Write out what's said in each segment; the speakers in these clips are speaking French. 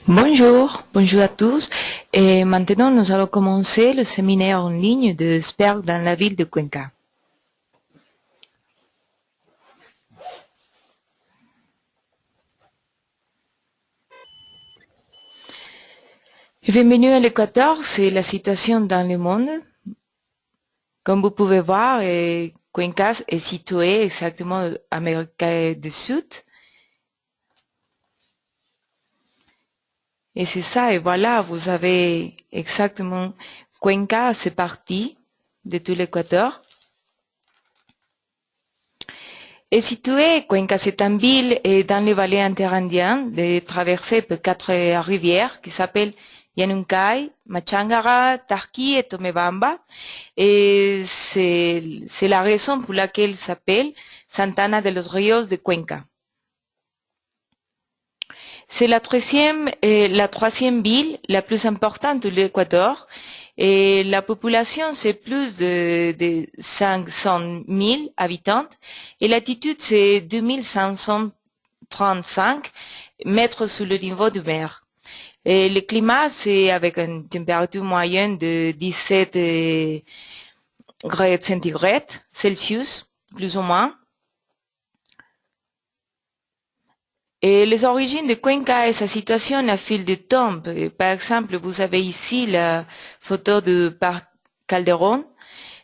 Bonjour à tous. Et maintenant, nous allons commencer le séminaire en ligne de SPERC dans la ville de Cuenca. Bienvenue à l'Équateur, c'est la situation dans le monde. Comme vous pouvez voir, Cuenca est situé exactement en Amérique du Sud. Et c'est ça, et voilà, vous avez exactement Cuenca, c'est parti de tout l'Équateur. Est situé, Cuenca, c'est une ville dans les vallées interandiennes, traversée par 4 rivières qui s'appellent Yanuncay, Machangara, Tarqui et Tomebamba. Et c'est la raison pour laquelle il s'appelle Santana de los Ríos de Cuenca. C'est la troisième ville la plus importante de l'Équateur et la population c'est plus de 500 000 habitants et l'altitude c'est 2535 mètres sous le niveau de mer. Et le climat c'est avec une température moyenne de 17 degrés centigrades Celsius, plus ou moins. Et les origines de Cuenca et sa situation à fil de temps. Par exemple, vous avez ici la photo de Parc Calderón.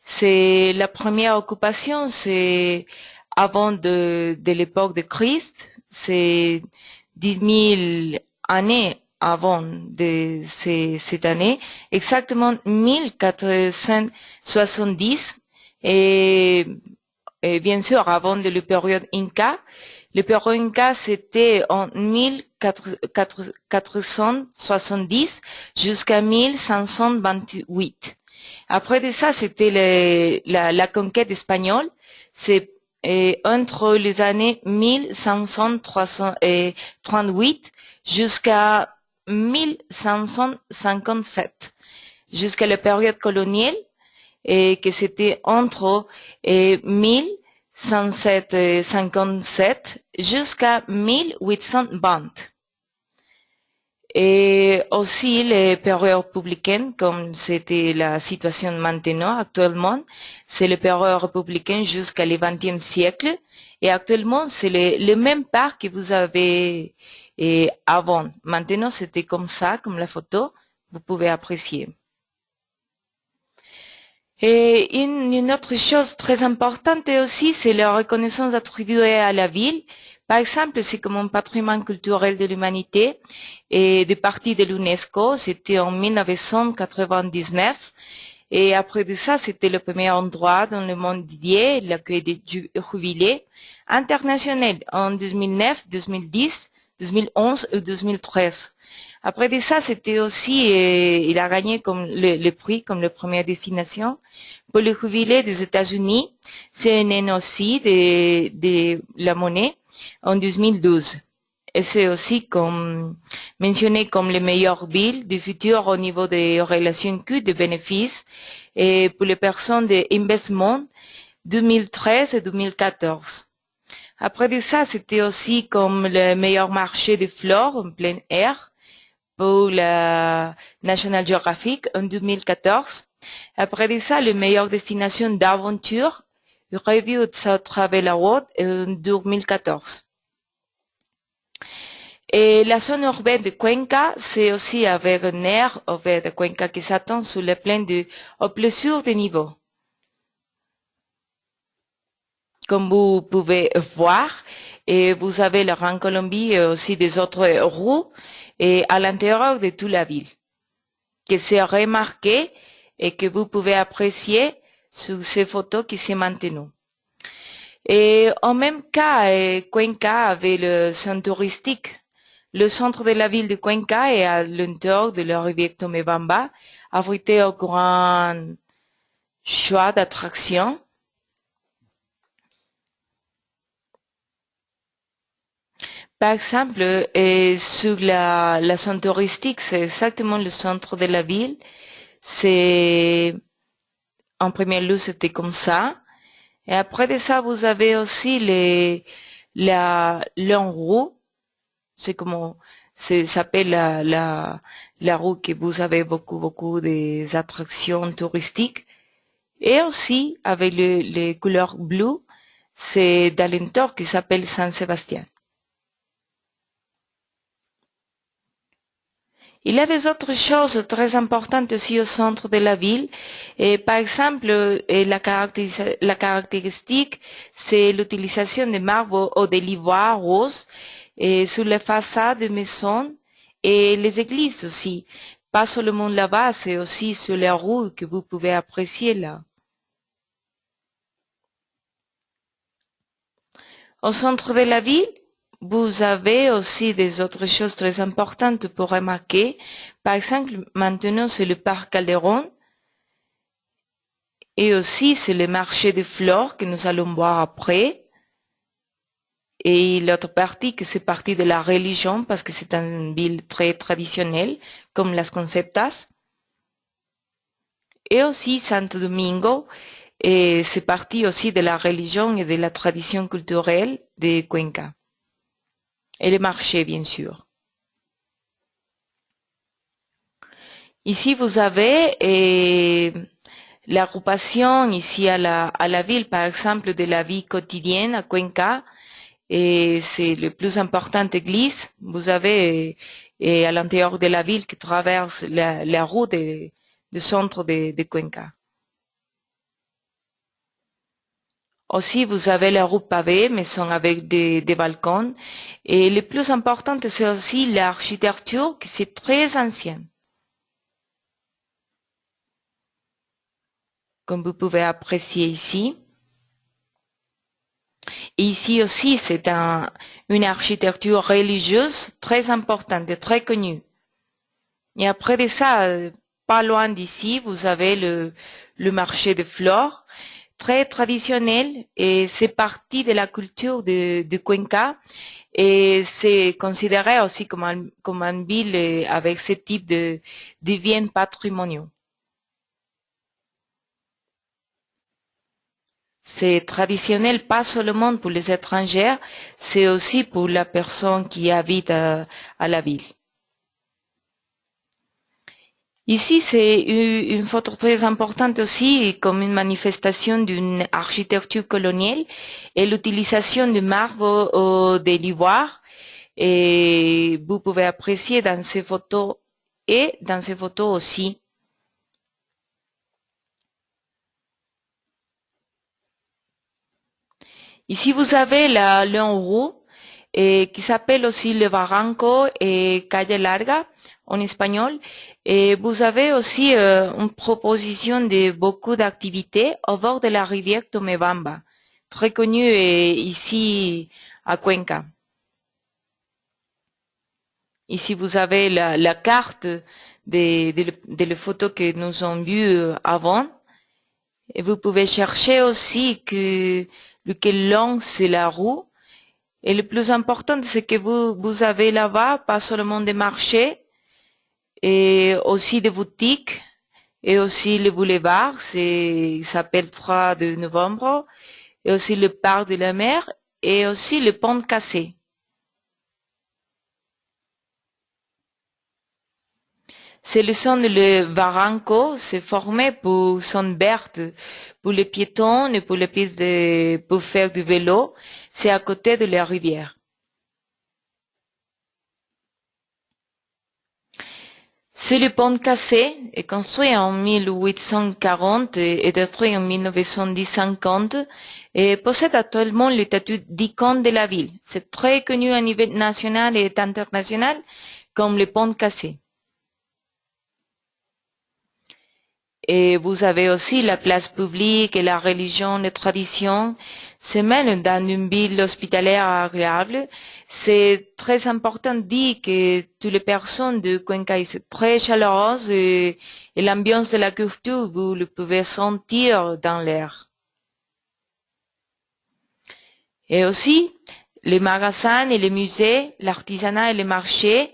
C'est la première occupation, c'est avant de l'époque de Christ. C'est 10 000 années avant de cette année, exactement 1470. Et bien sûr, avant de la période Inca. Le période Inca, c'était en 1470 jusqu'à 1528. Après de ça, c'était la conquête espagnole. C'est entre les années 1538 jusqu'à 1557, jusqu'à la période coloniale, et que c'était entre 1757 jusqu'à 1820. Et aussi les périodes républicaines, comme c'était la situation maintenant, actuellement, c'est les périodes républicaines jusqu'à le XXe siècle. Et actuellement, c'est le même parc que vous avez avant. Maintenant, c'était comme ça, comme la photo, vous pouvez apprécier. Et une autre chose très importante aussi, c'est la reconnaissance attribuée à la ville. Par exemple, c'est comme un patrimoine culturel de l'humanité et des parties de l'UNESCO. C'était en 1999. Et après de ça, c'était le premier endroit dans le monde dédié à l'accueil des jubilés internationaux en 2009, 2010, 2011 et 2013. Après de ça, c'était aussi, il a gagné comme le prix comme la première destination pour le jubilé des États-Unis. C'est un an aussi de la monnaie en 2012. Et c'est aussi comme mentionné comme les meilleures villes du futur au niveau des relations coûts de bénéfices et pour les personnes d'investissement 2013 et 2014. Après de ça, c'était aussi comme le meilleur marché de fleurs en plein air pour la National Geographic en 2014. Après de ça, les meilleures destinations d'aventure, Review de South Travel Award en 2014. Et la zone urbaine de Cuenca, c'est aussi avec un air urbain de Cuenca qui s'attend sur le plan de au plusieurs des niveaux. Comme vous pouvez voir, et vous avez le Rang Colombie et aussi des autres rues et à l'intérieur de toute la ville, que c'est remarqué et que vous pouvez apprécier sur ces photos qui sont maintenant. Et en même cas, Cuenca avait le centre touristique. Le centre de la ville de Cuenca et à l'intérieur de la rivière Tomebamba abritait un grand choix d'attractions. Par exemple, sur la zone touristique, c'est exactement le centre de la ville. C'est, en premier lieu, c'était comme ça. Et après de ça, vous avez aussi l'en roue C'est comment s'appelle la rue que vous avez beaucoup des attractions touristiques. Et aussi, avec les couleurs bleues, c'est d'alentour qui s'appelle Saint-Sébastien. Il y a des autres choses très importantes aussi au centre de la ville. Et par exemple, la caractéristique, c'est l'utilisation de marbre ou de l'ivoire rose et sur les façades des maisons et les églises aussi. Pas seulement là-bas, c'est aussi sur les rues que vous pouvez apprécier là. Au centre de la ville, vous avez aussi des autres choses très importantes pour remarquer. Par exemple, maintenant, c'est le parc Calderon et aussi c'est le marché des fleurs que nous allons voir après. Et l'autre partie, que c'est partie de la religion parce que c'est une ville très traditionnelle, comme Las Conceptas. Et aussi Santo Domingo, et c'est partie aussi de la religion et de la tradition culturelle de Cuenca. Et les marchés, bien sûr. Ici, vous avez l'agrupation ici à la ville, par exemple, de la vie quotidienne à Cuenca. Et c'est le plus importante église. Vous avez à l'intérieur de la ville qui traverse la route du centre de Cuenca. Aussi, vous avez la route pavée, mais sont avec des balcons. Et le plus important, c'est aussi l'architecture, qui c'est très ancienne. Comme vous pouvez apprécier ici. Et ici aussi, c'est une architecture religieuse très importante et très connue. Et après de ça, pas loin d'ici, vous avez le marché de fleurs, très traditionnel, et c'est partie de la culture de Cuenca, et c'est considéré aussi comme une ville avec ce type de biens patrimoniaux. C'est traditionnel pas seulement pour les étrangers, c'est aussi pour la personne qui habite à la ville. Ici, c'est une photo très importante aussi, comme une manifestation d'une architecture coloniale et l'utilisation de marbre ou de l'ivoire. Et vous pouvez apprécier dans ces photos et dans ces photos aussi. Ici, vous avez la Leon Roux, qui s'appelle aussi le Barranco et Calle Larga en espagnol. Et vous avez aussi une proposition de beaucoup d'activités au bord de la rivière Tomebamba, très connue ici à Cuenca. Ici, vous avez la carte des photos que nous avons vues avant. Et vous pouvez chercher aussi que lequel long c'est la roue. Et le plus important, c'est que vous avez là-bas pas seulement des marchés, et aussi des boutiques, et aussi le boulevard, il s'appelle 3 de novembre, et aussi le parc de la mer, et aussi le pont cassé. C'est le son de le Barranco, c'est formé pour zone verte, pour les piétons et pour les pistes pour faire du vélo. C'est à côté de la rivière. C'est le pont cassé, est construit en 1840 et détruit en 1950 et possède actuellement le statut d'icône de la ville. C'est très connu à niveau national et international comme le pont cassé. Et vous avez aussi la place publique et la religion, les traditions se mêlent dans une ville hospitalière agréable. C'est très important de dire que toutes les personnes de Cuenca sont très chaleureuses et l'ambiance de la culture, vous le pouvez sentir dans l'air. Et aussi, les magasins et les musées, l'artisanat et les marchés,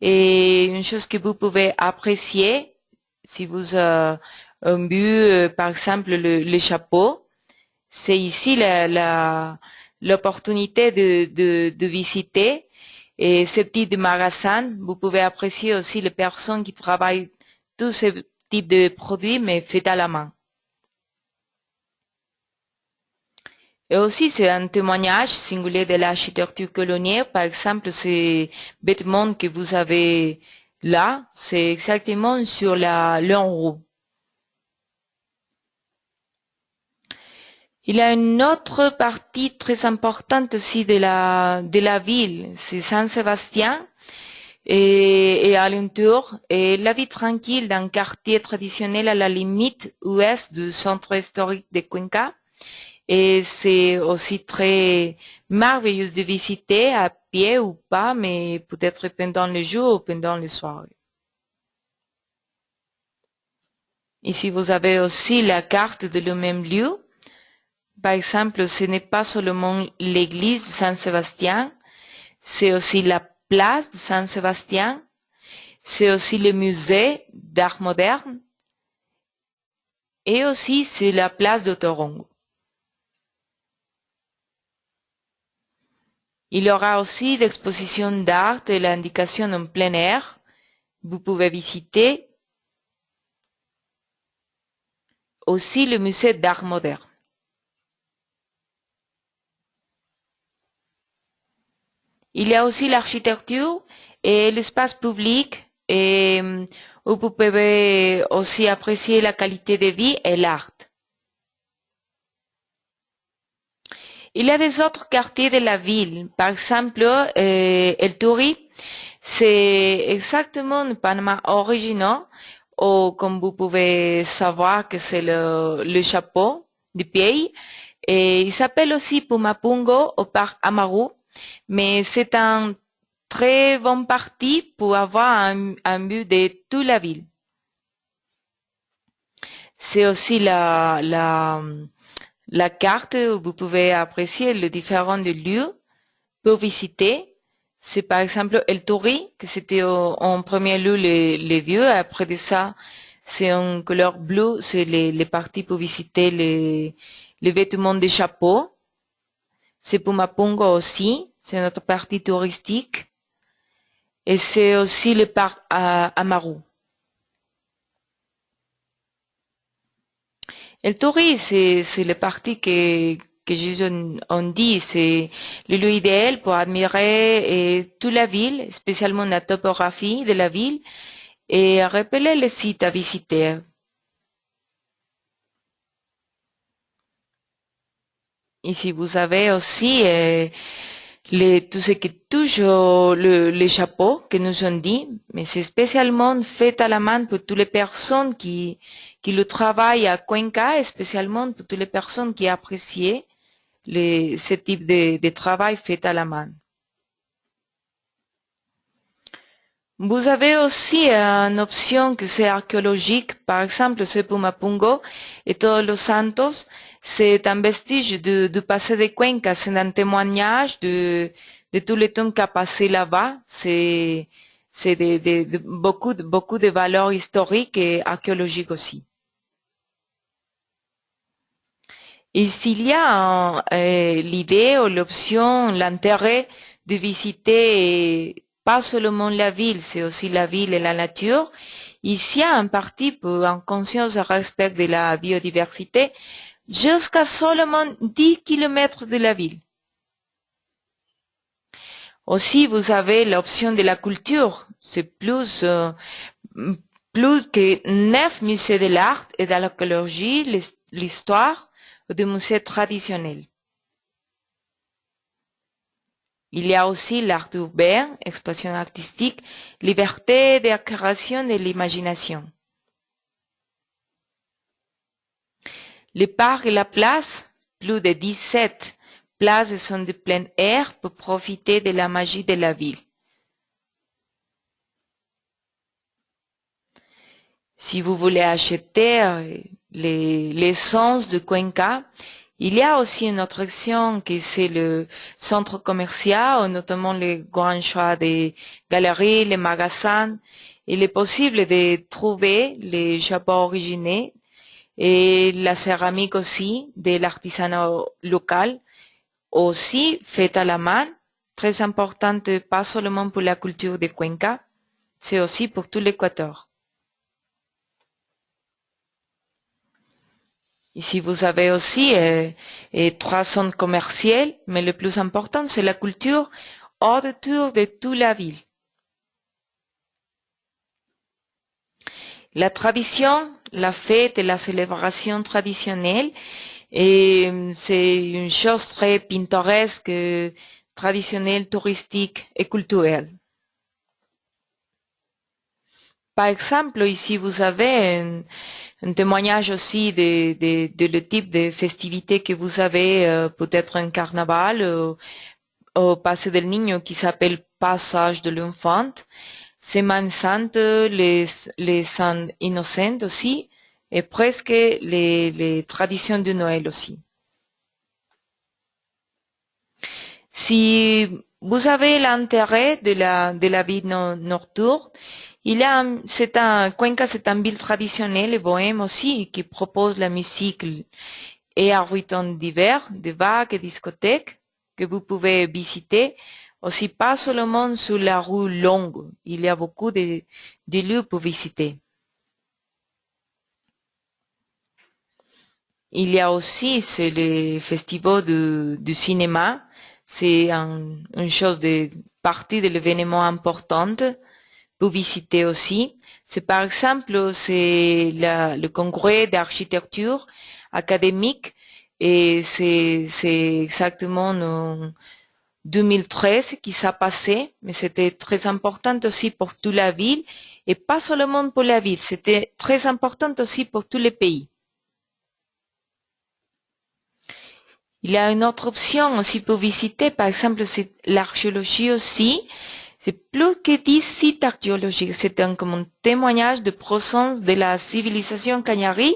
et une chose que vous pouvez apprécier, si vous avez vu, par exemple, le chapeau, c'est ici l'opportunité de visiter et ce type de magasin. Vous pouvez apprécier aussi les personnes qui travaillent tous ces types de produits, mais faits à la main. Et aussi, c'est un témoignage singulier de l'architecture coloniale. Par exemple, ces vêtements que vous avez là, c'est exactement sur l'en-roue. Il y a une autre partie très importante aussi de la ville, c'est Saint-Sébastien et alentour, et la vie tranquille d'un quartier traditionnel à la limite ouest du centre historique de Cuenca. Et c'est aussi très merveilleux de visiter à pied ou pas, mais peut-être pendant le jour ou pendant le soir. Ici, vous avez aussi la carte de le même lieu. Par exemple, ce n'est pas seulement l'église de Saint-Sébastien, c'est aussi la place de Saint-Sébastien, c'est aussi le musée d'art moderne, et aussi c'est la place de Torongo. Il y aura aussi l'exposition d'art et l'indication en plein air. Vous pouvez visiter aussi le musée d'art moderne. Il y a aussi l'architecture et l'espace public et où vous pouvez aussi apprécier la qualité de vie et l'art. Il y a des autres quartiers de la ville. Par exemple, El Turi, c'est exactement le Panama original, ou comme vous pouvez savoir que c'est le chapeau du pays. Et il s'appelle aussi Pumapungo au parc Amaru, mais c'est un très bon parti pour avoir un vue de toute la ville. C'est aussi la carte où vous pouvez apprécier les différents lieux pour visiter. C'est par exemple El Tori, que c'était en premier lieu les vieux. Après de ça, c'est en couleur bleue, c'est les parties pour visiter les vêtements des chapeaux. C'est Pumapungo aussi, c'est notre partie touristique. Et c'est aussi le parc Amaru. El Tori, c'est le parti que on dit, c'est le lieu idéal pour admirer toute la ville, spécialement la topographie de la ville, et repérer les sites à visiter. Ici, vous avez aussi tout ce qui touche les chapeaux que nous ont dit, mais c'est spécialement fait à la main pour toutes les personnes qui le travaillent à Cuenca, et spécialement pour toutes les personnes qui apprécient ce type de travail fait à la main. Vous avez aussi une option que c'est archéologique, par exemple ce Pumapungo et Todos los Santos, c'est un vestige du passé de Cuenca, c'est un témoignage de tout le temps qu'a passé là-bas, c'est beaucoup de valeurs historiques et archéologiques aussi. Et s'il y a l'idée ou l'option, l'intérêt de visiter pas seulement la ville, c'est aussi la ville et la nature, ici il y a un parti pour en conscience et respect de la biodiversité jusqu'à seulement 10 kilomètres de la ville. Aussi, vous avez l'option de la culture. C'est plus que 9 musées de l'art et de l'archéologie, l'histoire des musées traditionnels. Il y a aussi l'art urbain, expression artistique, liberté de création et l'imagination. Les parcs et la place, plus de 17 places sont de plein air pour profiter de la magie de la ville. Si vous voulez acheter l'essence de Cuenca, il y a aussi une autre option qui c'est le centre commercial, notamment les grands choix des galeries, les magasins. Il est possible de trouver les chapeaux originaux et la céramique aussi de l'artisanat local, aussi faite à la main, très importante, pas seulement pour la culture de Cuenca, c'est aussi pour tout l'Équateur. Ici, vous avez aussi 3 zones commerciales, mais le plus important, c'est la culture autour de toute la ville. La tradition, la fête et la célébration traditionnelle, c'est une chose très pittoresque, traditionnelle, touristique et culturelle. Par exemple, ici, vous avez un témoignage aussi de le type de festivités que vous avez, peut-être un carnaval au Paso del Niño qui s'appelle Passage de l'Enfant, Semane Sainte, les Saints innocents aussi, et presque les traditions de Noël aussi. Si vous avez l'intérêt de la vie nocturne, Cuenca, c'est une ville traditionnelle et bohème aussi, qui propose la musique et un rythme divers, de vagues et discothèques que vous pouvez visiter. Aussi, pas seulement sur la rue Longue, il y a beaucoup de lieux pour visiter. Il y a aussi, c'est le festival du cinéma. C'est une chose de partie de l'événement importante pour visiter aussi. C'est par exemple, c'est le congrès d'architecture académique et c'est exactement en 2013 qui s'est passé, mais c'était très important aussi pour toute la ville et pas seulement pour la ville, c'était très important aussi pour tous les pays. Il y a une autre option aussi pour visiter, par exemple, c'est l'archéologie aussi. C'est plus que 10 sites archéologiques. C'est comme un témoignage de présence de la civilisation Cañari,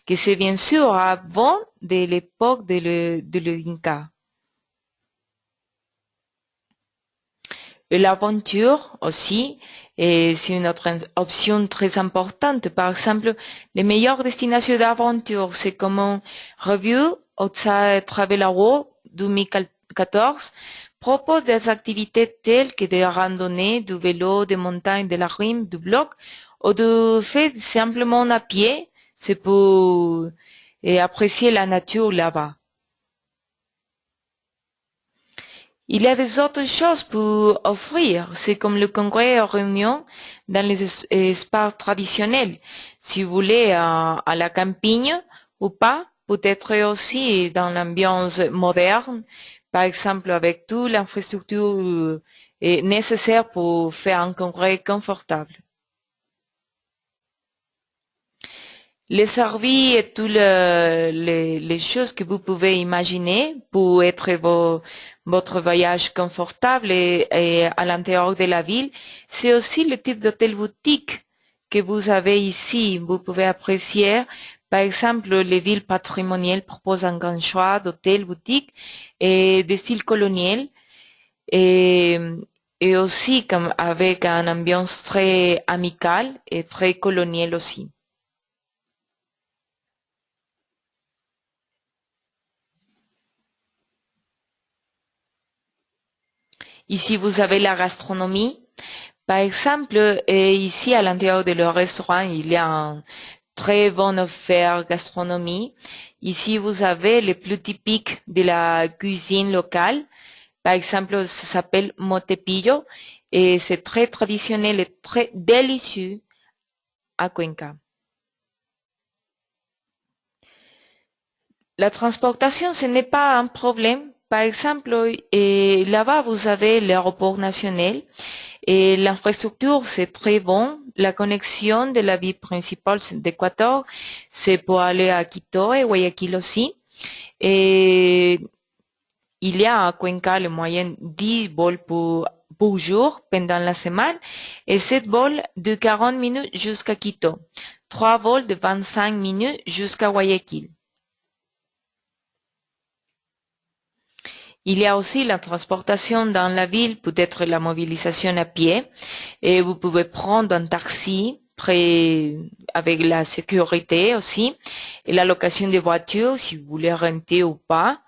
que c'est bien sûr avant de l'époque de l'Inca. Et l'aventure aussi, et c'est une autre option très importante. Par exemple, les meilleures destinations d'aventure, c'est comme un review Outside Travel Award 2014 propose des activités telles que des randonnées, du vélo, des montagnes, de la rime, du bloc, ou de fait simplement à pied. C'est pour apprécier la nature là-bas. Il y a des autres choses pour offrir. C'est comme le congrès en réunion dans les espaces traditionnels. Si vous voulez à la campagne ou pas, peut-être aussi dans l'ambiance moderne, par exemple avec toute l'infrastructure nécessaire pour faire un congrès confortable. Les services et toutes les choses que vous pouvez imaginer pour être votre voyage confortable et à l'intérieur de la ville, c'est aussi le type d'hôtel boutique que vous avez ici. Vous pouvez apprécier, par exemple, les villes patrimoniales proposent un grand choix d'hôtels boutiques et de style colonial et, et aussi comme avec une ambiance très amicale et très coloniale aussi. Ici, vous avez la gastronomie. Par exemple, ici, à l'intérieur de le restaurant, il y a une très bonne offre gastronomie. Ici, vous avez les plus typiques de la cuisine locale. Par exemple, ça s'appelle motepillo et c'est très traditionnel et très délicieux à Cuenca. La transportation, ce n'est pas un problème. Par exemple, là-bas, vous avez l'aéroport national et l'infrastructure, c'est très bon. La connexion de la ville principale d'Équateur, c'est pour aller à Quito et Guayaquil aussi. Et il y a à Cuenca le moyen 10 vols pour jour pendant la semaine et 7 vols de 40 minutes jusqu'à Quito. 3 vols de 25 minutes jusqu'à Guayaquil. Il y a aussi la transportation dans la ville, peut-être la mobilisation à pied, et vous pouvez prendre un taxi avec la sécurité aussi, et la location des voitures si vous voulez renter ou pas.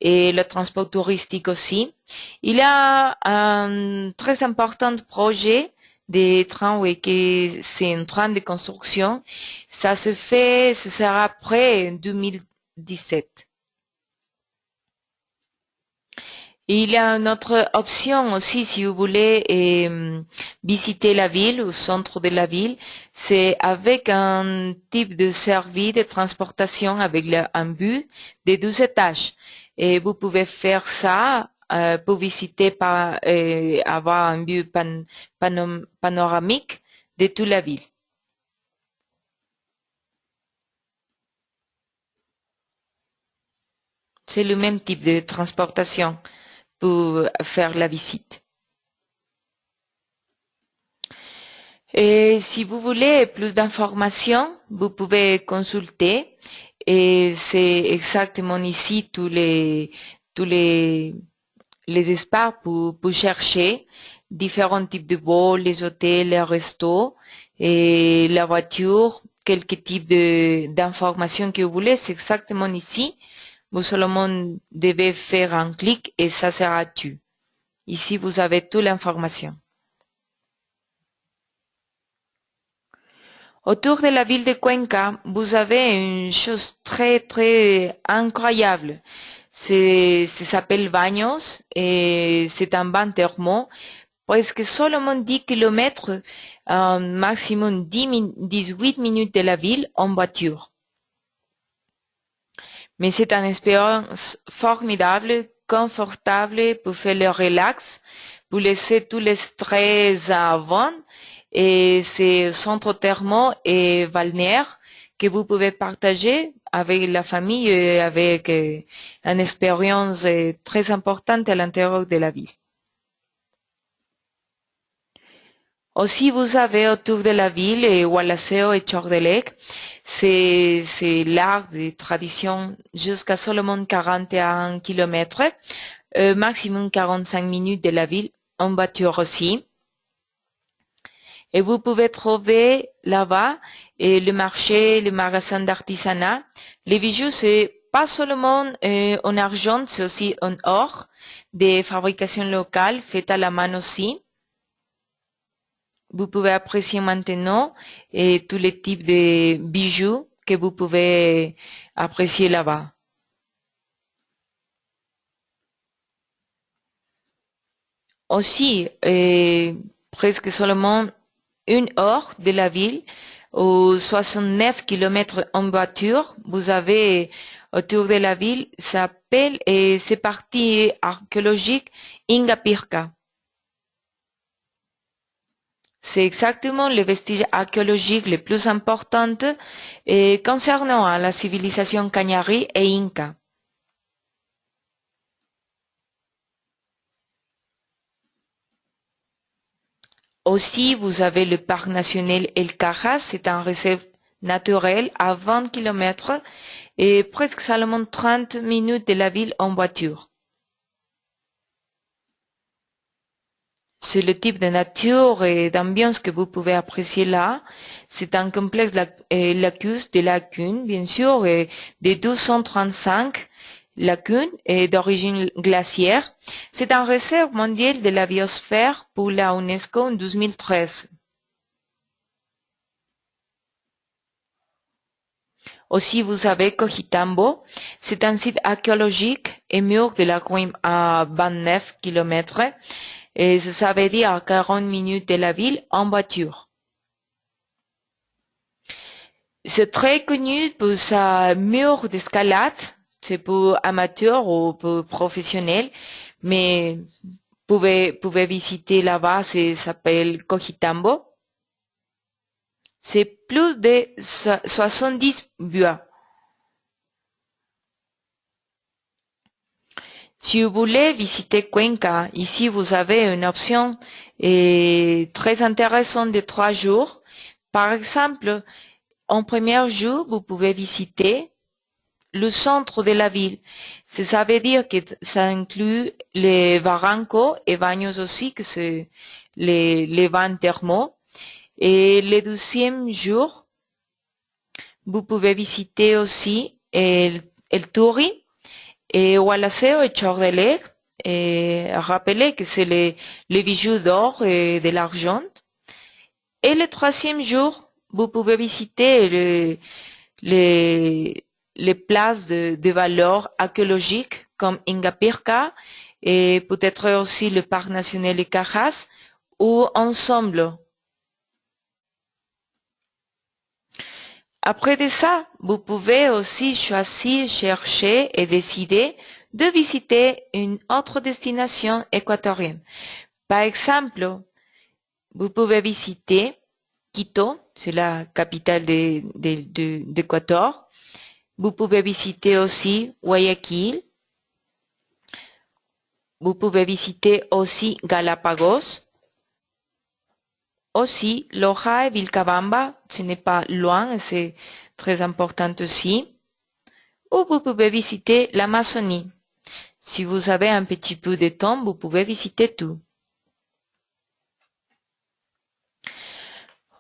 et le transport touristique aussi. Il y a un très important projet des tramways qui c'est en train de construction. Ça se fait, ce sera prêt en 2017. Il y a une autre option aussi si vous voulez visiter la ville, au centre de la ville, c'est avec un type de service de transportation avec un bus de 12 étages. Et vous pouvez faire ça pour visiter avoir un vue panoramique de toute la ville. C'est le même type de transportation pour faire la visite. Et si vous voulez plus d'informations, vous pouvez consulter. Et c'est exactement ici les espaces pour chercher différents types de vols, les hôtels, les restos et la voiture, quelques types d'informations que vous voulez. C'est exactement ici. Vous seulement devez faire un clic et ça sera tout. Ici, vous avez toute l'information. Autour de la ville de Cuenca, vous avez une chose très, très incroyable. Ça s'appelle Baños et c'est un bain thermo. Presque seulement 10 kilomètres, maximum 18 minutes de la ville en voiture. Mais c'est une expérience formidable, confortable pour faire le relax, pour laisser tout le stress avant. Et c'est centre thermo et balnéaire que vous pouvez partager avec la famille et avec une expérience très importante à l'intérieur de la ville. Aussi, vous avez autour de la ville Gualaceo et Chordelec. C'est l'arc de tradition jusqu'à seulement 41 kilomètres, maximum 45 minutes de la ville en voiture aussi. Et vous pouvez trouver là-bas le marché, le magasin d'artisanat. Les bijoux, c'est pas seulement en argent, c'est aussi en or, des fabrications locales faites à la main aussi. Vous pouvez apprécier maintenant tous les types de bijoux que vous pouvez apprécier là-bas. Aussi, presque seulement 1 heure de la ville, aux 69 kilomètres en voiture, vous avez autour de la ville, ça s'appelle et c'est partie archéologique Ingapirca. C'est exactement le vestige archéologique le plus important concernant la civilisation Cañari et Inca. Aussi, vous avez le parc national El Cajas, c'est un réserve naturel à 20 kilomètres et presque seulement 30 minutes de la ville en voiture. C'est le type de nature et d'ambiance que vous pouvez apprécier là. C'est un complexe lacus de lacunes, bien sûr, et de 235 lacunes et d'origine glaciaire. C'est un réserve mondial de la biosphère pour la UNESCO en 2013. Aussi, vous avez Cojitambo. C'est un site archéologique et mur de la Guim à 29 kilomètres. Et ça veut dire 40 minutes de la ville en voiture. C'est très connu pour sa mur d'escalade. C'est pour amateurs ou pour professionnels. Mais pouvez visiter là-bas, ça s'appelle Cojitambo. C'est plus de 70 buts. Si vous voulez visiter Cuenca, ici vous avez une option très intéressante de 3 jours. Par exemple, en premier jour, vous pouvez visiter le centre de la ville. Ça veut dire que ça inclut les barrancos et baños aussi, que c'est les bains thermaux. Et le deuxième jour, vous pouvez visiter aussi el Turi Et Wallaseo et Chordelec, et rappelez que c'est les bijoux d'or et de l'argent. Et le troisième jour, vous pouvez visiter les places de valeur archéologiques comme Ingapirca et peut-être aussi le parc national de Cajas ou ensemble. Après de ça, vous pouvez aussi choisir, chercher et décider de visiter une autre destination équatorienne. Par exemple, vous pouvez visiter Quito, c'est la capitale d'Équateur. Vous pouvez visiter aussi Guayaquil. Vous pouvez visiter aussi Galapagos. Aussi, Loja et Vilcabamba, ce n'est pas loin, c'est très important aussi. Ou vous pouvez visiter l'Amazonie. Si vous avez un petit peu de temps, vous pouvez visiter tout.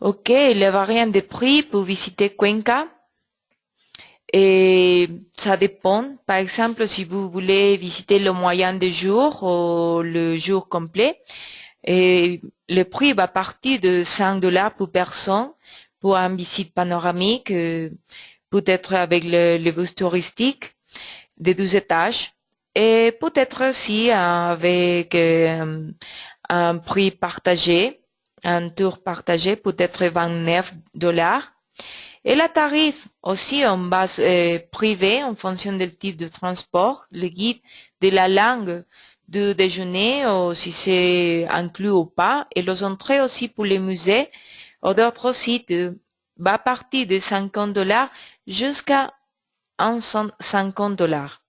Ok, les variantes de prix pour visiter Cuenca. Et ça dépend. Par exemple, si vous voulez visiter le moyen de jour ou le jour complet, et le prix va partir de 5 dollars pour personne pour une visite panoramique, peut-être avec le bus touristique de 12 étages et peut-être aussi avec un prix partagé, un tour partagé, peut-être 29 dollars. Et la tarif aussi en base privée en fonction du type de transport, le guide de la langue du déjeuner ou si c'est inclus ou pas, et les entrées aussi pour les musées ou d'autres sites va partir de 50 dollars jusqu'à 150 dollars.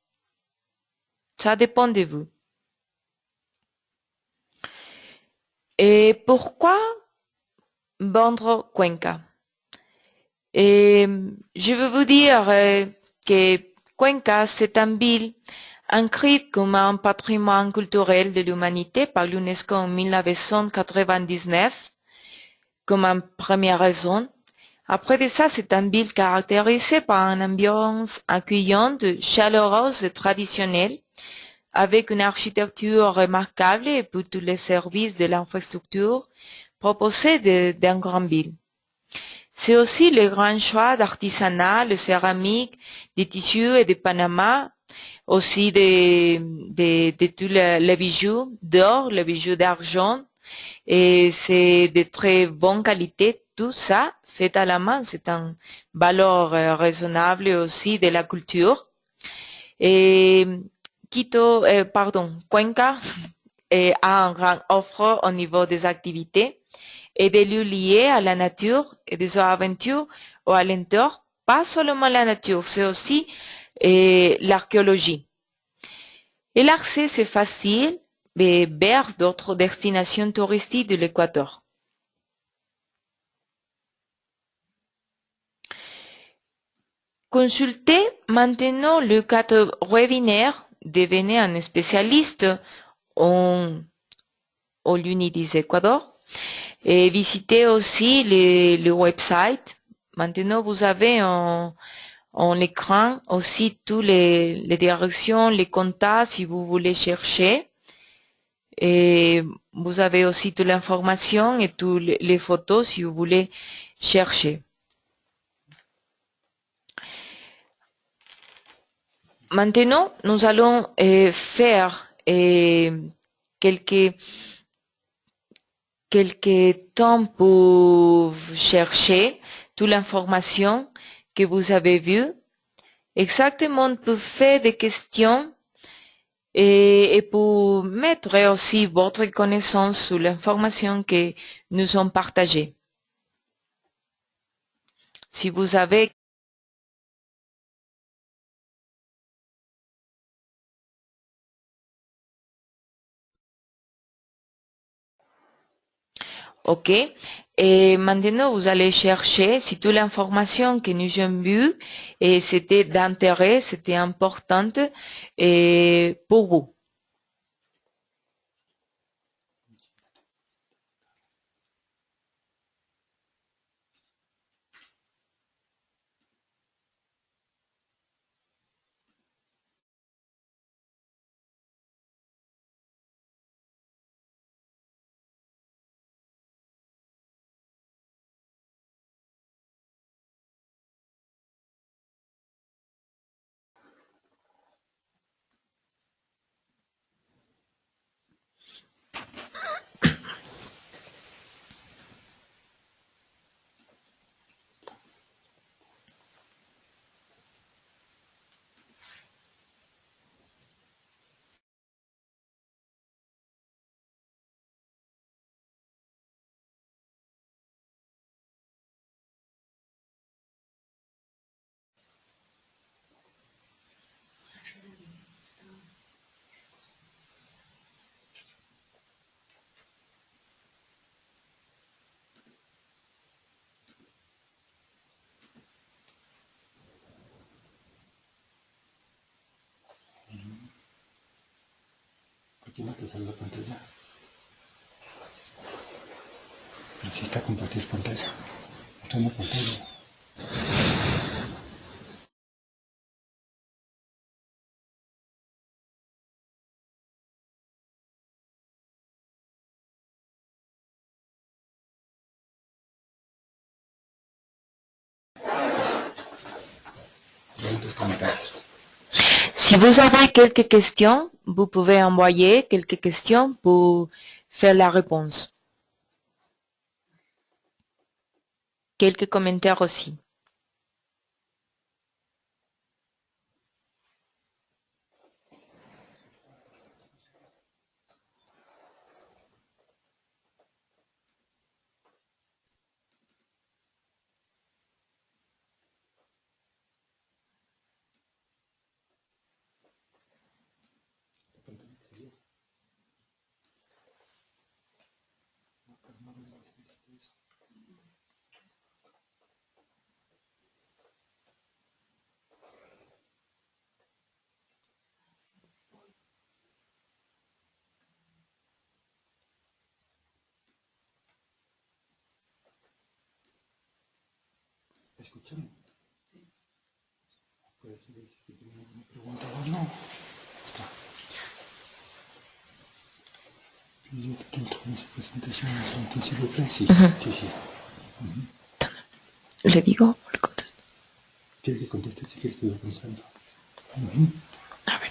Ça dépend de vous. Et pourquoi vendre Cuenca? Et je veux vous dire que Cuenca, c'est une ville inscrite comme un patrimoine culturel de l'humanité par l'UNESCO en 1999, comme une première raison. Après de ça, c'est une ville caractérisée par une ambiance accueillante, chaleureuse et traditionnelle, avec une architecture remarquable et pour tous les services de l'infrastructure proposés d'une grande ville. C'est aussi le grand choix d'artisanat, de céramique, des tissus et de Panama, aussi de tous les bijoux d'or, les bijoux d'argent, et c'est de très bonne qualité. Tout ça fait à la main, c'est une valeur raisonnable aussi de la culture. Et Cuenca a une grande offre au niveau des activités et des lieux liés à la nature et des aventures au alentour. Pas seulement la nature, c'est aussi l'archéologie. Et l'accès, c'est facile vers d'autres destinations touristiques de l'Équateur. Consultez maintenant le cadre webinaire, devenez un spécialiste en, au l'UNIDIS Équateur et visitez aussi le website. Maintenant, vous avez en écran aussi toutes les directions, les contacts si vous voulez chercher. Et vous avez aussi toute l'information et toutes les photos si vous voulez chercher. Maintenant, nous allons faire quelques temps pour chercher toute l'information que vous avez vue, exactement pour faire des questions et pour mettre aussi votre connaissance sur l'information que nous avons partagée. Si vous avez OK. Et maintenant, vous allez chercher si toute l'information que nous avons vue et c'était d'intérêt, c'était importante et pour vous. te sale la pantalla. Necesita compartir pantalla. Mostrando pantalla. Si vous avez quelques questions, vous pouvez envoyer quelques questions pour faire la réponse. Quelques commentaires aussi. Escúchame. Puede ser que tiene alguna pregunta o no. Puis tu trouves cette présentation s'il vous plaît. Si, si. Le digo, le contesto. ¿Quieres que conteste si quieres te voy contestando? A ver.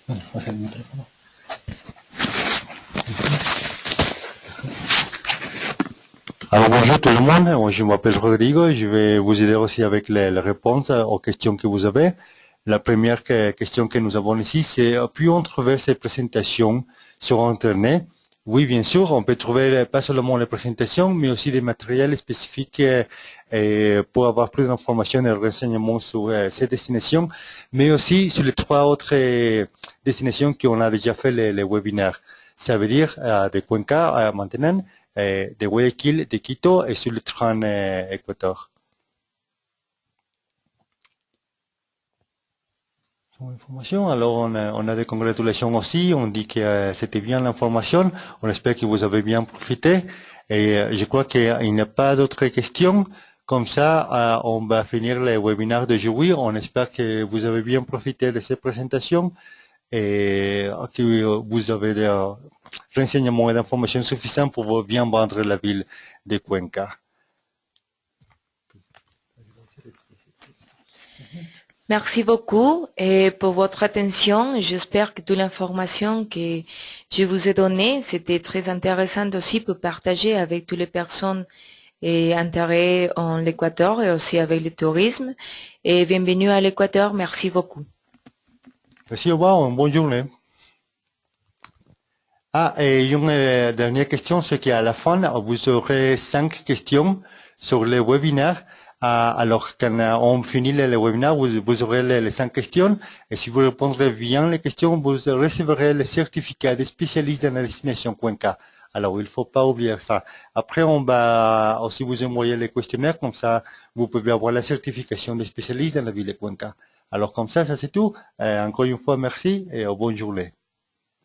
Bueno, vas al micrófono. Alors bonjour tout le monde, je m'appelle Rodrigo, je vais vous aider aussi avec les réponses aux questions que vous avez. La première question que nous avons ici, c'est puis-on trouver ces présentations sur Internet? Oui, bien sûr, on peut trouver pas seulement les présentations, mais aussi des matériels spécifiques pour avoir plus d'informations et renseignements sur ces destinations, mais aussi sur les 3 autres destinations qu'on a déjà fait les webinaires. Ça veut dire de Cuenca maintenant, de Guayaquil, de Quito et sur le train Équateur. Information. Alors on a des congratulations aussi, on dit que c'était bien l'information, on espère que vous avez bien profité et je crois qu'il n'y a pas d'autres questions. Comme ça, on va finir le webinaire d'aujourd'hui. On espère que vous avez bien profité de ces présentations et que vous avez des renseignements et d'informations suffisants pour bien vendre la ville de Cuenca. Merci beaucoup et pour votre attention. J'espère que toute l'information que je vous ai donnée, c'était très intéressant aussi pour partager avec toutes les personnes et intérêts en l'Équateur et aussi avec le tourisme. Et bienvenue à l'Équateur. Merci beaucoup. Merci, au revoir, bonne journée. Ah, et une dernière question, c'est qu'à la fin, vous aurez 5 questions sur le webinaire. Alors, quand on finit le webinaire, vous aurez les 5 questions. Et si vous répondrez bien les questions, vous recevrez le certificat de spécialiste dans la destination Cuenca. Alors, il ne faut pas oublier ça. Après, on va aussi vous envoyer les questionnaires. Comme ça, vous pouvez avoir la certification de spécialiste dans la ville de Cuenca. Alors, comme ça c'est tout. Encore une fois, merci et bonne journée.